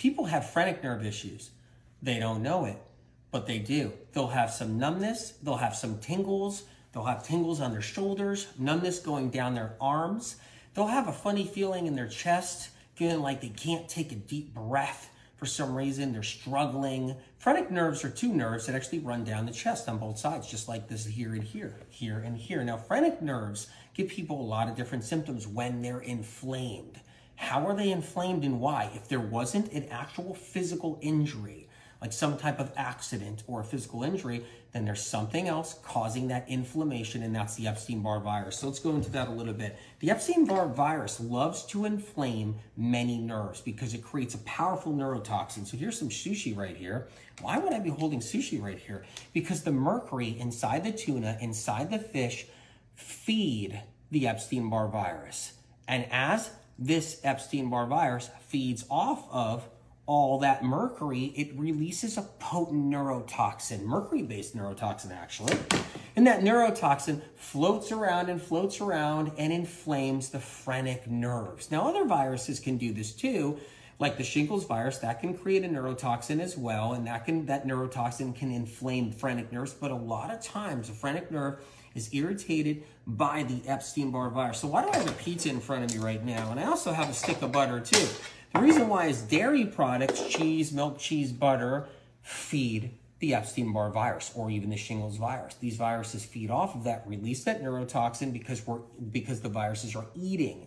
People have phrenic nerve issues. They don't know it, but they do. They'll have some numbness, they'll have some tingles, they'll have tingles on their shoulders, numbness going down their arms. They'll have a funny feeling in their chest, feeling like they can't take a deep breath. For some reason, they're struggling. Phrenic nerves are two nerves that actually run down the chest on both sides, just like this here and here, here and here. Now, phrenic nerves give people a lot of different symptoms when they're inflamed. How are they inflamed and why? If there wasn't an actual physical injury, like some type of accident or a physical injury, then there's something else causing that inflammation, and that's the Epstein-Barr virus. So let's go into that a little bit. The Epstein-Barr virus loves to inflame many nerves because it creates a powerful neurotoxin. So here's some sushi right here. Why would I be holding sushi right here? Because the mercury inside the tuna, inside the fish, feed the Epstein-Barr virus. And as this Epstein-Barr virus feeds off of all that mercury, it releases a potent neurotoxin, mercury-based neurotoxin actually. And that neurotoxin floats around and inflames the phrenic nerves. Now, other viruses can do this too, like the shingles virus, that can create a neurotoxin as well, and that neurotoxin can inflame phrenic nerves, but a lot of times the phrenic nerve is irritated by the Epstein-Barr virus. So why do I have a pizza in front of me right now? And I also have a stick of butter too. The reason why is dairy products, cheese, milk, cheese, butter, feed the Epstein-Barr virus or even the shingles virus. These viruses feed off of that, release that neurotoxin because the viruses are eating.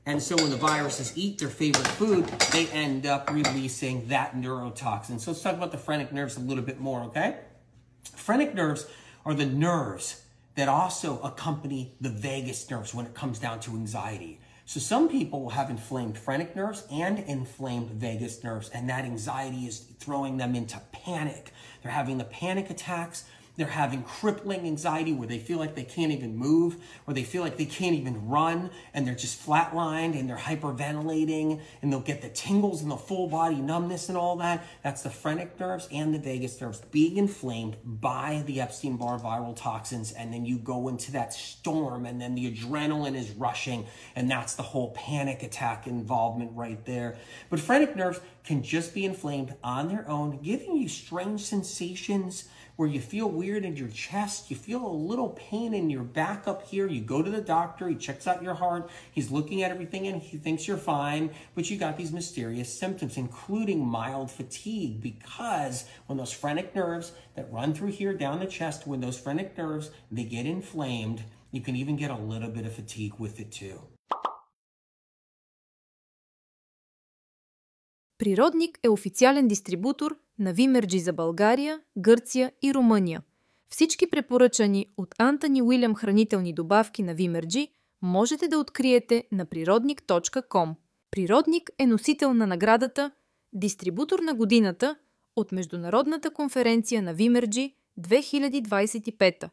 And so when the viruses eat their favorite food, they end up releasing that neurotoxin. So let's talk about the phrenic nerves a little bit more, okay? Phrenic nerves are the nerves that also accompany the vagus nerves when it comes down to anxiety. So some people will have inflamed phrenic nerves and inflamed vagus nerves, and that anxiety is throwing them into panic. They're having the panic attacks. They're having crippling anxiety where they feel like they can't even move, or they feel like they can't even run, and they're just flatlined, and they're hyperventilating, and they'll get the tingles and the full body numbness and all that. That's the phrenic nerves and the vagus nerves being inflamed by the Epstein-Barr viral toxins, and then you go into that storm, and then the adrenaline is rushing, and that's the whole panic attack involvement right there. But phrenic nerves can just be inflamed on their own, giving you strange sensations where you feel weird in your chest, you feel a little pain in your back up here, you go to the doctor, he checks out your heart, he's looking at everything and he thinks you're fine, but you got these mysterious symptoms, including mild fatigue, because when those phrenic nerves that run through here down the chest, when those phrenic nerves, they get inflamed, you can even get a little bit of fatigue with it too. Природник е официален дистрибутор на Вимерджи за България, Гърция и Румъния. Всички препоръчани от Антъни Уилям хранителни добавки на Вимерджи можете да откриете на природник.com. Природник е носител на наградата Дистрибутор на годината от Международната конференция на Вимерджи 2025